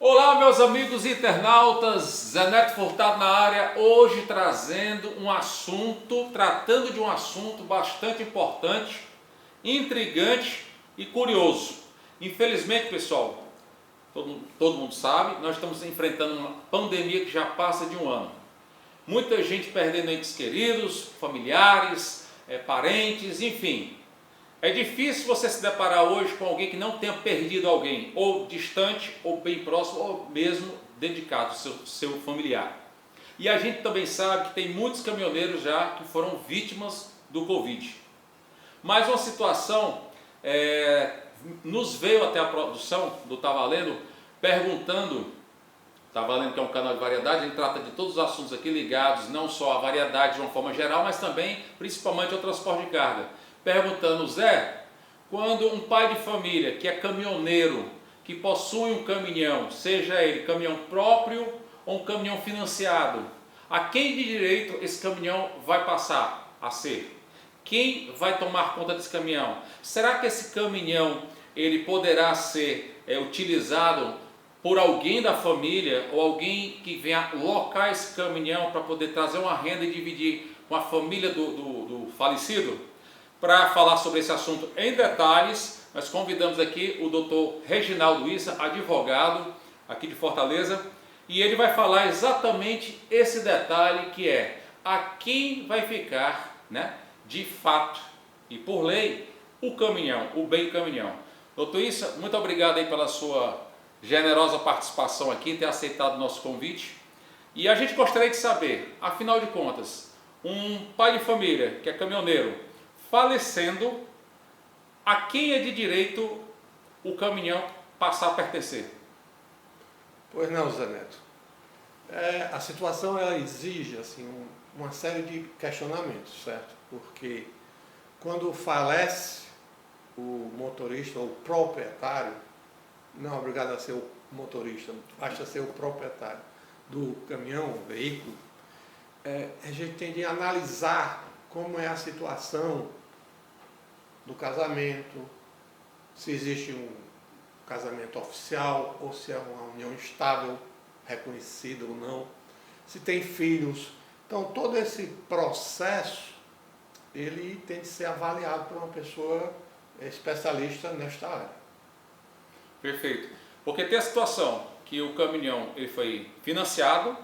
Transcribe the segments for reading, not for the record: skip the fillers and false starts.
Olá, meus amigos internautas, Zé Neto Furtado na área, hoje trazendo tratando de um assunto bastante importante, intrigante e curioso. Infelizmente, pessoal, todo mundo sabe, nós estamos enfrentando uma pandemia que já passa de um ano. Muita gente perdendo entes queridos, familiares, parentes, enfim. É difícil você se deparar hoje com alguém que não tenha perdido alguém, ou distante, ou bem próximo, ou mesmo dedicado, seu familiar. E a gente também sabe que tem muitos caminhoneiros já que foram vítimas do Covid. Mas uma situação nos veio até a produção do Tá Valendo perguntando, Tá Valendo que é um canal de variedade, ele trata de todos os assuntos aqui ligados não só à variedade de uma forma geral, mas também principalmente ao transporte de carga. Perguntando, Zé, quando um pai de família que é caminhoneiro, que possui um caminhão, seja ele caminhão próprio ou um caminhão financiado, a quem de direito esse caminhão vai passar a ser? Quem vai tomar conta desse caminhão? Será que esse caminhão ele poderá ser utilizado por alguém da família ou alguém que venha locar esse caminhão para poder trazer uma renda e dividir com a família do falecido? Para falar sobre esse assunto em detalhes, nós convidamos aqui o Dr. Reginaldo Issa, advogado aqui de Fortaleza, e ele vai falar exatamente esse detalhe que é a quem vai ficar, de fato e por lei, o caminhão, o bem caminhão. Doutor Issa, muito obrigado aí pela sua generosa participação aqui, ter aceitado o nosso convite. E a gente gostaria de saber, afinal de contas, um pai de família que é caminhoneiro, falecendo, a quem é de direito o caminhão passar a pertencer? Pois não, Zé Neto. A situação ela exige assim, uma série de questionamentos, certo? Porque quando falece o motorista ou o proprietário, não é obrigado a ser o motorista, basta ser o proprietário do caminhão, veículo, a gente tem de analisar como é a situação do casamento, se existe um casamento oficial ou se é uma união estável, reconhecida ou não, se tem filhos. Então todo esse processo ele tem de ser avaliado por uma pessoa especialista nesta área. Perfeito. Porque tem a situação que o caminhão ele foi financiado,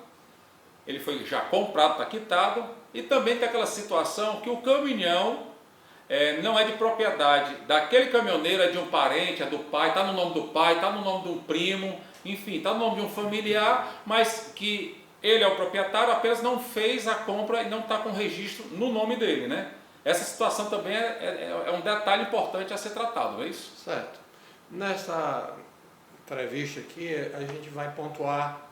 ele foi já comprado, está quitado, e também tem aquela situação que o caminhão não é de propriedade daquele caminhoneiro, é de um parente, é do pai, está no nome do pai, está no nome de um primo, enfim, está no nome de um familiar, mas que ele é o proprietário, apenas não fez a compra e não está com registro no nome dele, né? Essa situação também é um detalhe importante a ser tratado, não é isso? Certo. Nessa entrevista aqui, a gente vai pontuar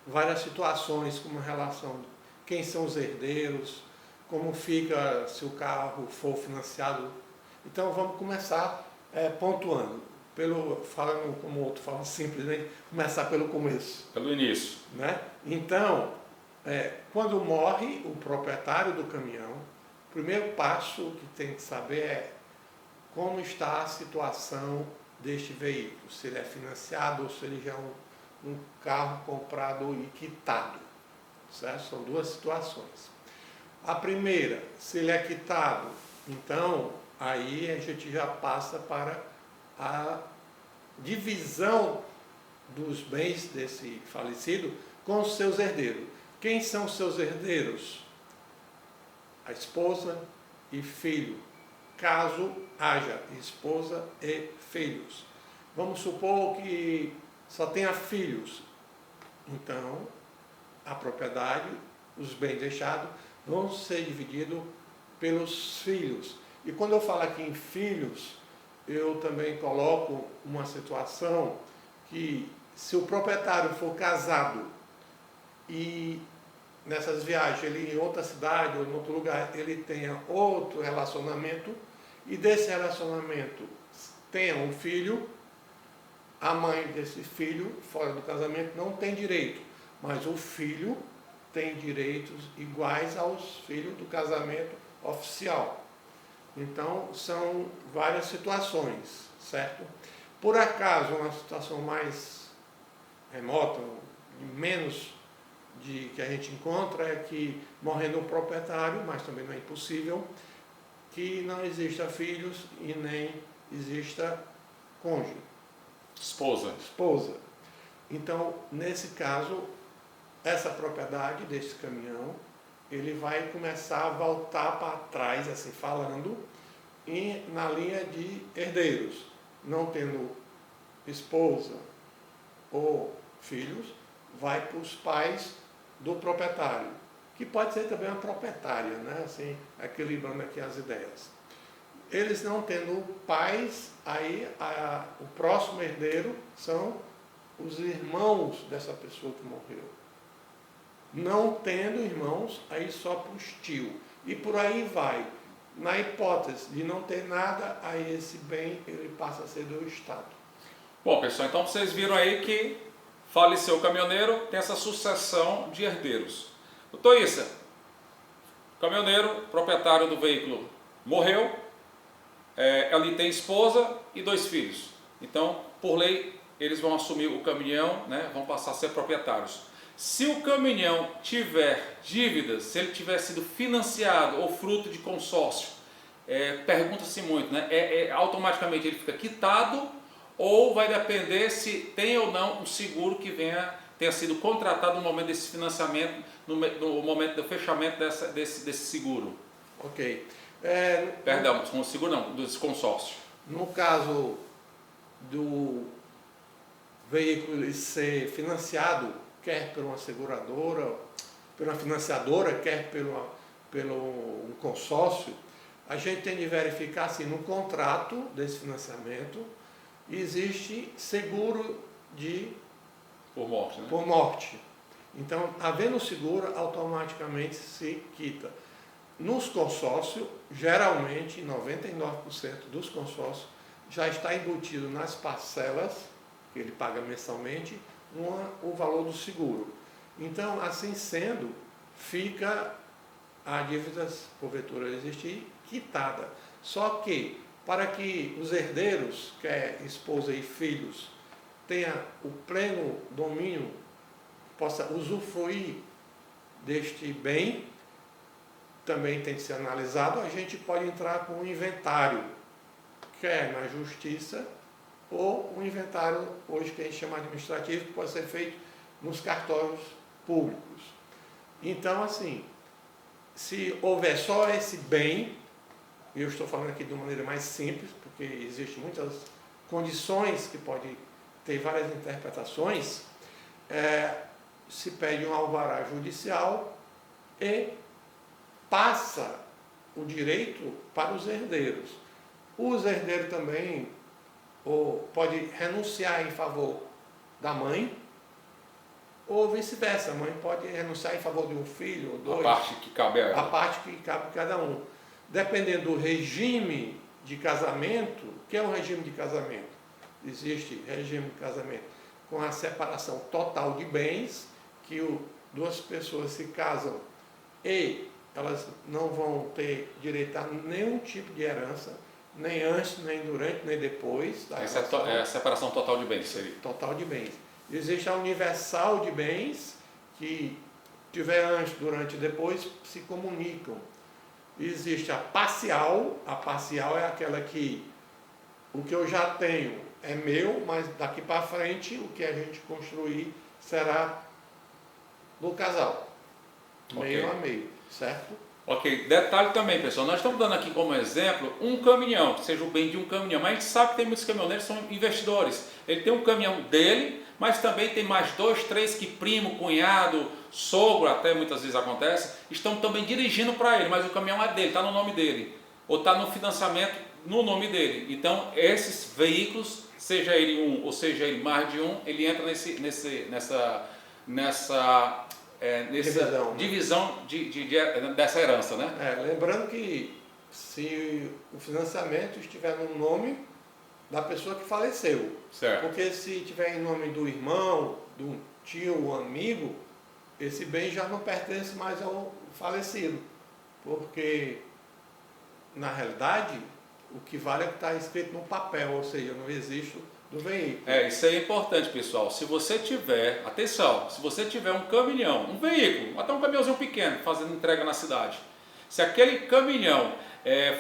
várias situações, como a relação de quem são os herdeiros, como fica se o carro for financiado. Então vamos começar pontuando, falando como o outro fala simplesmente, começar pelo começo. Pelo início. Né? Então, quando morre o proprietário do caminhão, o primeiro passo que tem que saber é como está a situação deste veículo, se ele é financiado ou se ele já é um carro comprado e quitado. Certo? São duas situações. A primeira, se ele é quitado, então aí a gente já passa para a divisão dos bens desse falecido com os seus herdeiros. Quem são os seus herdeiros? A esposa e filho, caso haja esposa e filhos. Vamos supor que só tenha filhos, então a propriedade, os bens deixados, vão ser divididos pelos filhos. E quando eu falo aqui em filhos, eu também coloco uma situação que se o proprietário for casado e nessas viagens ele em outra cidade ou em outro lugar ele tenha outro relacionamento e desse relacionamento tenha um filho, a mãe desse filho fora do casamento não tem direito, mas o filho tem direitos iguais aos filhos do casamento oficial. Então, são várias situações, certo? Por acaso, uma situação mais remota, menos de que a gente encontra é que, morrendo o proprietário, mas também não é impossível, que não exista filhos e nem exista cônjuge, esposa. Então, nesse caso, essa propriedade desse caminhão, ele vai começar a voltar para trás, assim falando, e na linha de herdeiros, não tendo esposa ou filhos, vai para os pais do proprietário, que pode ser também uma proprietária, né? Assim, equilibrando aqui as ideias. Eles não tendo pais, aí o próximo herdeiro são os irmãos dessa pessoa que morreu. Não tendo irmãos, aí só para os tios. E por aí vai. Na hipótese de não ter nada, aí esse bem ele passa a ser do Estado. Bom, pessoal, então vocês viram aí que faleceu o caminhoneiro, tem essa sucessão de herdeiros. Doutor Issa, o caminhoneiro, proprietário do veículo, morreu, ele tem esposa e 2 filhos. Então, por lei, eles vão assumir o caminhão, né, vão passar a ser proprietários. Se o caminhão tiver dívidas, se ele tiver sido financiado ou fruto de consórcio, pergunta-se muito, né? Automaticamente ele fica quitado ou vai depender se tem ou não um seguro que tenha sido contratado no momento desse financiamento, no momento do fechamento desse seguro? Ok. Perdão, com o seguro não, desse consórcio. No caso do veículo ser financiado, quer por uma seguradora, por uma financiadora, quer pelo um consórcio, a gente tem de verificar se no contrato desse financiamento existe seguro por morte, né? Por morte. Então, havendo seguro, automaticamente se quita. Nos consórcios, geralmente, 99% dos consórcios, já está embutido nas parcelas, que ele paga mensalmente, o valor do seguro. Então, assim sendo, fica a dívida, porventura existir, quitada. Só que, para que os herdeiros, que é esposa e filhos, tenha o pleno domínio, possa usufruir deste bem, também tem que ser analisado, a gente pode entrar com um inventário, quer na justiça, ou um inventário, hoje que a gente chama administrativo, que pode ser feito nos cartórios públicos. Então, assim, se houver só esse bem, eu estou falando aqui de uma maneira mais simples, porque existem muitas condições que podem ter várias interpretações, se pede um alvará judicial e passa o direito para os herdeiros. Os herdeiros também pode renunciar em favor da mãe, ou vice-versa, a mãe pode renunciar em favor de um filho ou 2. A parte que cabe a ela. A parte que cabe a cada um. Dependendo do regime de casamento, que é um regime de casamento? Existe regime de casamento com a separação total de bens, que duas pessoas se casam e elas não vão ter direito a nenhum tipo de herança, nem antes, nem durante, nem depois. Essa é a separação total de bens, seria? Total de bens. Existe a universal de bens, que tiver antes, durante e depois, se comunicam. Existe a parcial é aquela que o que eu já tenho é meu, mas daqui para frente o que a gente construir será do casal. Meio a meio, certo? Ok, detalhe também, pessoal, nós estamos dando aqui como exemplo um caminhão, que seja o bem de um caminhão, mas a gente sabe que tem muitos caminhoneiros que são investidores. Ele tem um caminhão dele, mas também tem mais 2, 3 que primo, cunhado, sogro, até muitas vezes acontece, estão também dirigindo para ele, mas o caminhão é dele, está no nome dele, ou está no financiamento no nome dele. Então, esses veículos, seja ele um ou seja ele mais de um, ele entra nessa divisão dessa herança, né? Lembrando que se o financiamento estiver no nome da pessoa que faleceu, certo. Porque se estiver em nome do irmão, do tio, um amigo, esse bem já não pertence mais ao falecido, porque na realidade o que vale é o que está escrito no papel, ou seja, não existe do veículo. Isso aí é importante, pessoal. Se você tiver, atenção, se você tiver um caminhão, um veículo, até um caminhãozinho pequeno fazendo entrega na cidade, se aquele caminhão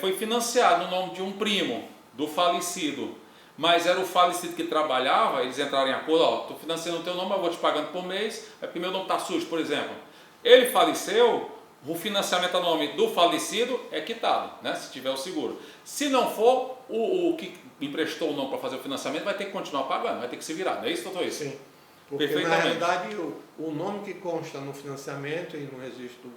foi financiado no nome de um primo do falecido, mas era o falecido que trabalhava, eles entraram em acordo, ó, estou financiando o teu nome, eu vou te pagando por mês, é porque meu nome está sujo, por exemplo. Ele faleceu, o financiamento a nome do falecido é quitado, né, se tiver o seguro. Se não for, o que emprestou o nome para fazer o financiamento vai ter que continuar pagando, vai ter que se virar, não é isso, doutor? Sim, porque na realidade o nome que consta no financiamento e no registro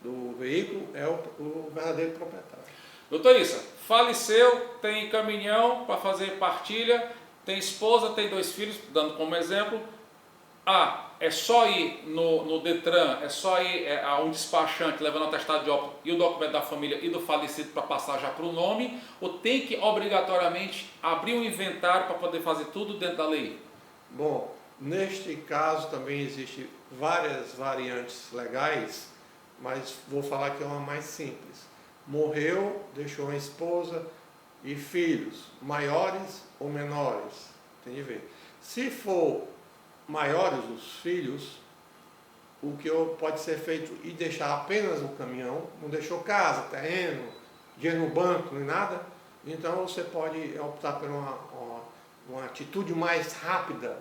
do veículo é o verdadeiro proprietário. Doutor Issa, faleceu, tem caminhão para fazer partilha, tem esposa, tem 2 filhos, dando como exemplo. É só ir no Detran, é só ir a um despachante levando o atestado de óbito e o documento da família e do falecido para passar já para o nome, ou tem que obrigatoriamente abrir um inventário para poder fazer tudo dentro da lei? Bom, neste caso também existem várias variantes legais, mas vou falar que é uma mais simples. Morreu, deixou uma esposa e filhos, maiores ou menores, tem de ver. Se for maiores os filhos, o que pode ser feito e deixar apenas o caminhão, não deixou casa, terreno, dinheiro no banco, nem nada, então você pode optar por uma atitude mais rápida,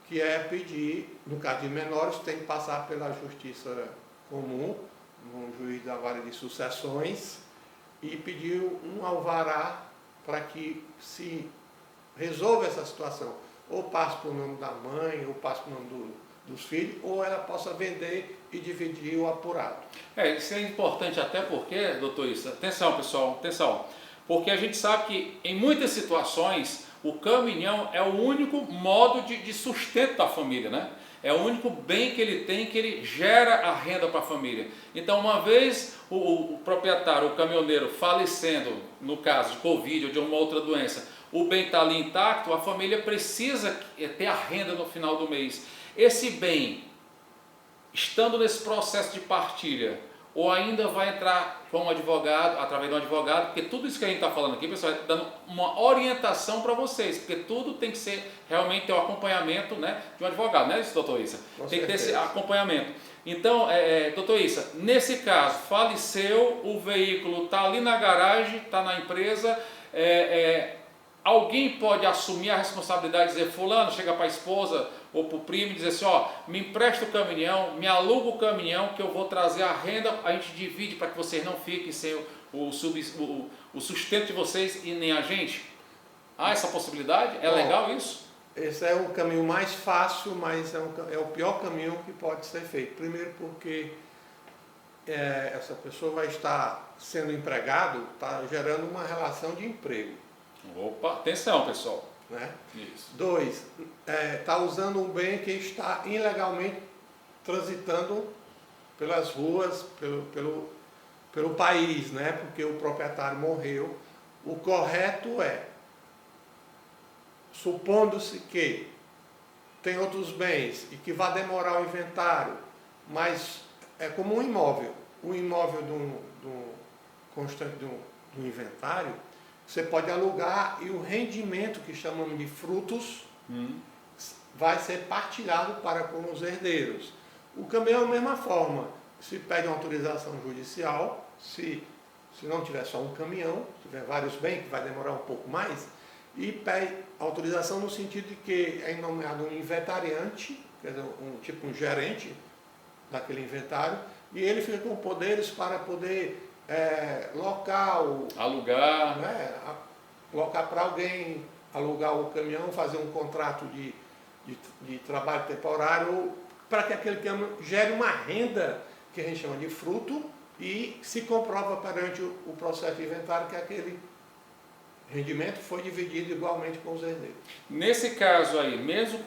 que é pedir, no caso de menores, tem que passar pela justiça comum, no juiz da vara de sucessões, e pedir um alvará para que se resolva essa situação. Ou passe para o nome da mãe, ou passe para o nome dos filhos, ou ela possa vender e dividir o apurado. Isso é importante até porque, doutor Issa, atenção pessoal, atenção, porque a gente sabe que em muitas situações o caminhão é o único modo de sustento da família, né? É o único bem que ele tem, que ele gera a renda para a família. Então, uma vez o proprietário, o caminhoneiro falecendo, no caso de Covid ou de uma outra doença, o bem está ali intacto, a família precisa ter a renda no final do mês. Esse bem, estando nesse processo de partilha, ou ainda vai entrar com um advogado, através de um advogado, porque tudo isso que a gente está falando aqui, pessoal, é dando uma orientação para vocês, porque tudo tem que ser, realmente ter o acompanhamento, né, de um advogado, não é isso, doutor Issa? Tem que ter esse acompanhamento. Então, doutor Issa, nesse caso, faleceu, o veículo está ali na garagem, está na empresa, alguém pode assumir a responsabilidade e dizer, fulano, chega para a esposa ou para o primo e dizer assim, ó, me empresta o caminhão, me aluga o caminhão que eu vou trazer a renda, a gente divide para que vocês não fiquem sem o sustento de vocês e nem a gente? Há essa possibilidade? É legal isso? Esse é o caminho mais fácil, mas é o pior caminho que pode ser feito. Primeiro porque essa pessoa vai estar sendo empregado, está gerando uma relação de emprego. Opa, atenção pessoal. Né? Isso. 2, está usando um bem que está ilegalmente transitando pelas ruas, pelo país, né? Porque o proprietário morreu. O correto é, supondo-se que tem outros bens e que vai demorar o inventário, mas é como um imóvel. O imóvel constante do inventário, você pode alugar e o rendimento, que chamamos de frutos, vai ser partilhado para com os herdeiros. O caminhão é a mesma forma. Se pede uma autorização judicial, se não tiver só um caminhão, se tiver vários bens, que vai demorar um pouco mais, e pede autorização no sentido de que é nomeado um inventariante, quer dizer, tipo um gerente daquele inventário, e ele fica com poderes para poder local, alugar, né, locar para alguém, alugar o caminhão, fazer um contrato de trabalho temporário, para que aquele caminhão gere uma renda que a gente chama de fruto e se comprova perante o processo de inventário que aquele rendimento foi dividido igualmente com os herdeiros. Nesse caso aí, mesmo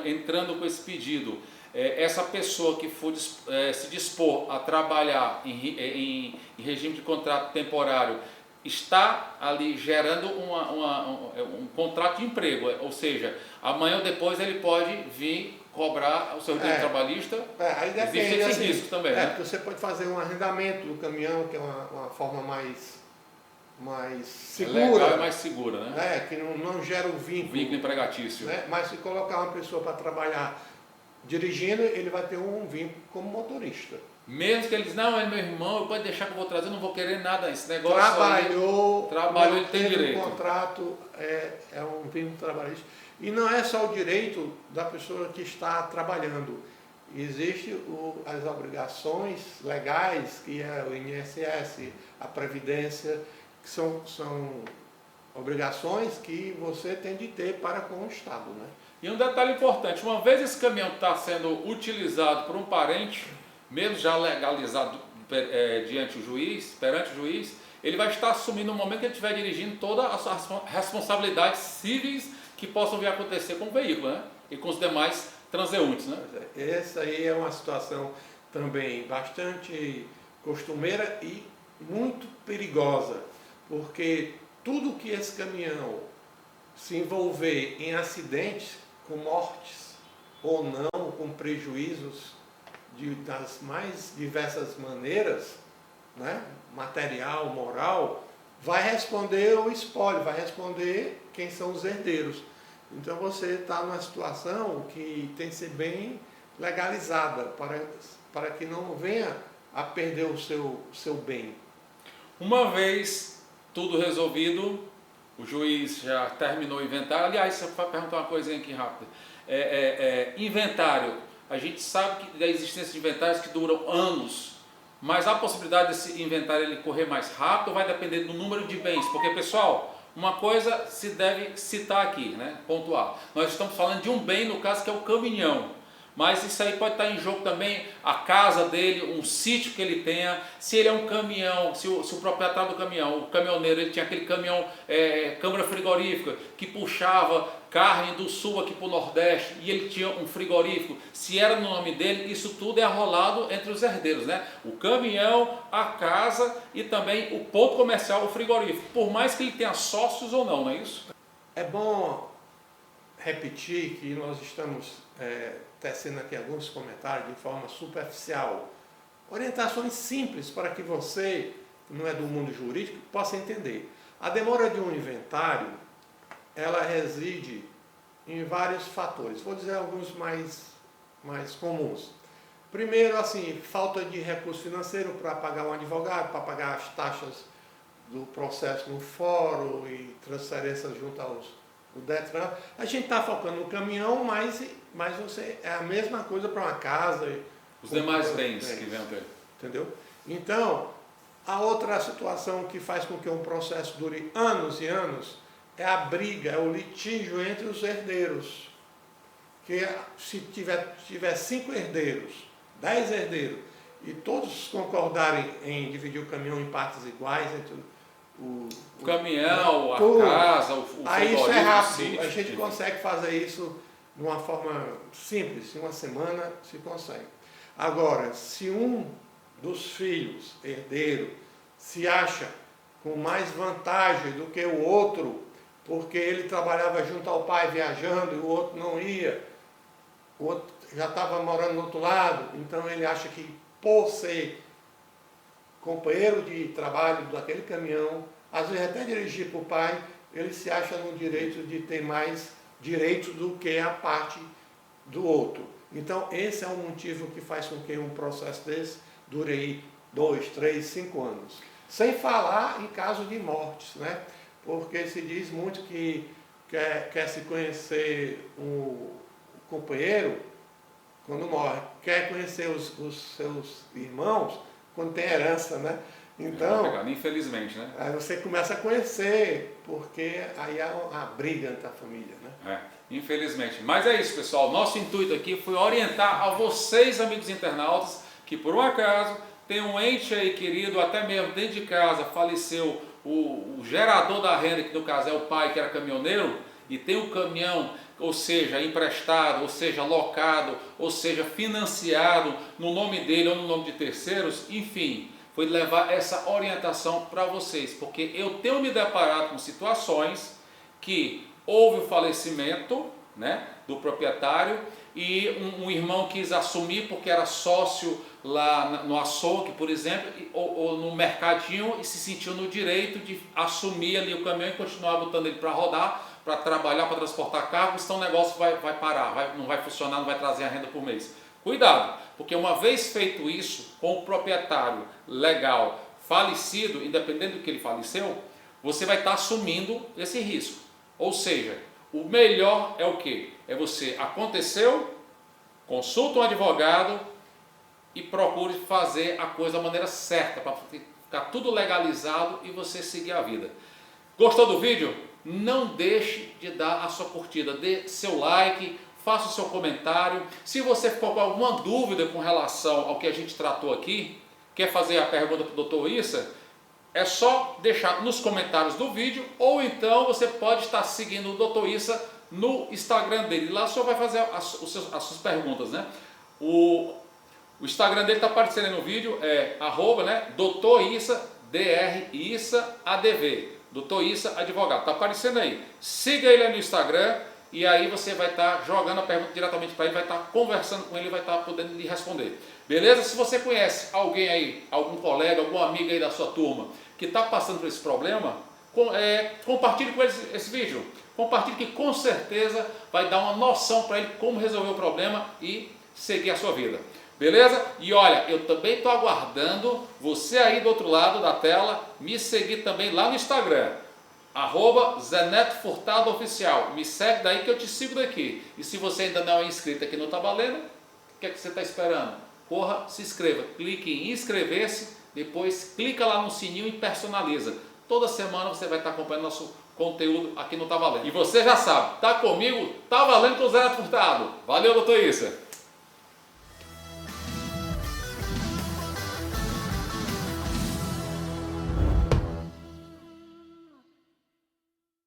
entrando com esse pedido, essa pessoa que for se dispor a trabalhar em regime de contrato temporário, está ali gerando um contrato de emprego, ou seja, amanhã ou depois ele pode vir cobrar o seu direito trabalhista. Aí depende, existe esse assim, risco também, né? Porque você pode fazer um arrendamento do caminhão, que é uma forma mais mais É segura. legal e mais segura, né? Que não gera o vínculo. Vínculo empregatício. Né? Mas se colocar uma pessoa para trabalhar dirigindo, ele vai ter um vínculo como motorista. Mesmo que ele diz, não, é meu irmão, pode deixar que eu vou trazer, não vou querer nada, esse negócio trabalhou, ele tem direito. Um contrato é um vínculo trabalhista. E não é só o direito da pessoa que está trabalhando. Existem as obrigações legais, que é o INSS, a Previdência, que são obrigações que você tem de ter para com o Estado. Né? E um detalhe importante, uma vez esse caminhão está sendo utilizado por um parente, mesmo já legalizado perante o juiz, ele vai estar assumindo no momento que ele estiver dirigindo todas as responsabilidades cíveis que possam vir a acontecer com o veículo, né? E com os demais transeuntes, né? Essa aí é uma situação também bastante costumeira e muito perigosa, porque tudo que esse caminhão se envolver em acidentes com mortes ou não, com prejuízos das mais diversas maneiras, né? Material, moral, vai responder o espólio, vai responder quem são os herdeiros. Então você está numa situação que tem que ser bem legalizada para que não venha a perder o seu bem. Uma vez tudo resolvido, o juiz já terminou o inventário. Aliás, você vai perguntar uma coisinha aqui rápida. Inventário. A gente sabe da existência de inventários que duram anos, mas a possibilidade desse inventário ele correr mais rápido vai depender do número de bens. Porque, pessoal, uma coisa se deve citar aqui, né? Pontuar. Nós estamos falando de um bem, no caso, que é o caminhão. Mas isso aí pode estar em jogo também a casa dele, um sítio que ele tenha, se ele é um caminhão, se o proprietário do caminhão, o caminhoneiro, ele tinha aquele caminhão câmara frigorífica que puxava carne do sul aqui para o nordeste e ele tinha um frigorífico, se era no nome dele, isso tudo é arrolado entre os herdeiros, né? O caminhão, a casa e também o ponto comercial, o frigorífico, por mais que ele tenha sócios ou não é isso? É bom repetir que nós estamos tecendo aqui alguns comentários de forma superficial, orientações simples para que você, que não é do mundo jurídico, possa entender. A demora de um inventário, ela reside em vários fatores. Vou dizer alguns mais comuns. Primeiro, assim, falta de recurso financeiro para pagar um advogado, para pagar as taxas do processo no fórum e transferências junto do Detran. A gente está focando no caminhão, mas você é a mesma coisa para uma casa. Os demais bens que vêm ter. Entendeu? Então, a outra situação que faz com que um processo dure anos e anos é a briga, é o litígio entre os herdeiros. Que se tiver 5 herdeiros, 10 herdeiros, e todos concordarem em dividir o caminhão em partes iguais entre o caminhão, a casa, o frigorífico, aí isso é rápido, sítio, a gente consegue fazer isso de uma forma simples, em uma semana se consegue. Agora, se um dos filhos, herdeiro, se acha com mais vantagem do que o outro, porque ele trabalhava junto ao pai viajando e o outro não ia, o outro já estava morando no outro lado, então ele acha que por ser companheiro de trabalho daquele caminhão, às vezes até dirigir para o pai, ele se acha no direito de ter mais direito do que a parte do outro. Então esse é um motivo que faz com que um processo desse dure aí 2, 3, 5 anos. Sem falar em caso de mortes, né? Porque se diz muito que quer se conhecer o companheiro quando morre, quer conhecer os seus irmãos quando tem herança, né? Então, infelizmente, né? Aí você começa a conhecer, porque aí há a briga entre a família, né? Infelizmente. Mas é isso, pessoal. Nosso intuito aqui foi orientar a vocês, amigos internautas, que por um acaso tem um ente aí querido, até mesmo dentro de casa, faleceu o gerador da renda, que no caso é o pai, que era caminhoneiro, e tem um caminhão, ou seja, emprestado, ou seja, locado, ou seja, financiado no nome dele ou no nome de terceiros, enfim, foi levar essa orientação para vocês, porque eu tenho me deparado com situações que houve o falecimento, né, do proprietário, e um irmão quis assumir porque era sócio lá no açougue, por exemplo, ou no mercadinho, e se sentiu no direito de assumir ali o caminhão e continuar botando ele para rodar, para trabalhar, para transportar carros, então o negócio vai parar, não vai funcionar, não vai trazer a renda por mês. Cuidado, porque uma vez feito isso com o proprietário legal falecido, independente do que ele faleceu, você vai estar assumindo esse risco. Ou seja, o melhor é o quê? É você, aconteceu, consulta um advogado e procure fazer a coisa da maneira certa, para ficar tudo legalizado e você seguir a vida. Gostou do vídeo? Não deixe de dar a sua curtida, dê seu like, faça o seu comentário. Se você ficou com alguma dúvida com relação ao que a gente tratou aqui, quer fazer a pergunta para o Dr. Issa, é só deixar nos comentários do vídeo, ou então você pode estar seguindo o Dr. Issa no Instagram dele. Lá o senhor vai fazer as suas perguntas, né? O Instagram dele está aparecendo aí no vídeo, é @ né, Dr. Issa, Dr. Issa ADV, Dr. Issa Advogado, está aparecendo aí. Siga ele aí no Instagram e aí você vai estar jogando a pergunta diretamente para ele, vai estar conversando com ele, vai estar podendo lhe responder. Beleza? Se você conhece alguém aí, algum colega, algum amigo aí da sua turma que está passando por esse problema, compartilhe com eles esse vídeo. Compartilhe que com certeza vai dar uma noção para ele como resolver o problema e seguir a sua vida. Beleza? E olha, eu também estou aguardando você aí do outro lado da tela me seguir também lá no Instagram, @ZenetoFurtadoOficial. Me segue daí que eu te sigo daqui. E se você ainda não é inscrito aqui no Tá Valendo, o que é que você está esperando? Corra, se inscreva, clique em inscrever-se, depois clica lá no sininho e personaliza. Toda semana você vai estar acompanhando nosso conteúdo aqui no Tá Valendo. E você já sabe, tá comigo, tá valendo com o Zé Neto Furtado. Valeu, doutor Issa.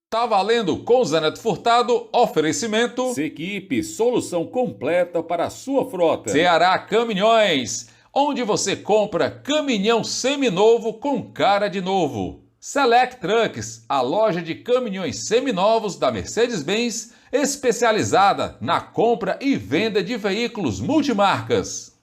Tá valendo com o Zé Neto Furtado, oferecimento Sequipe, solução completa para a sua frota. Ceará Caminhões, onde você compra caminhão seminovo com cara de novo. Select Trucks, a loja de caminhões seminovos da Mercedes-Benz, especializada na compra e venda de veículos multimarcas.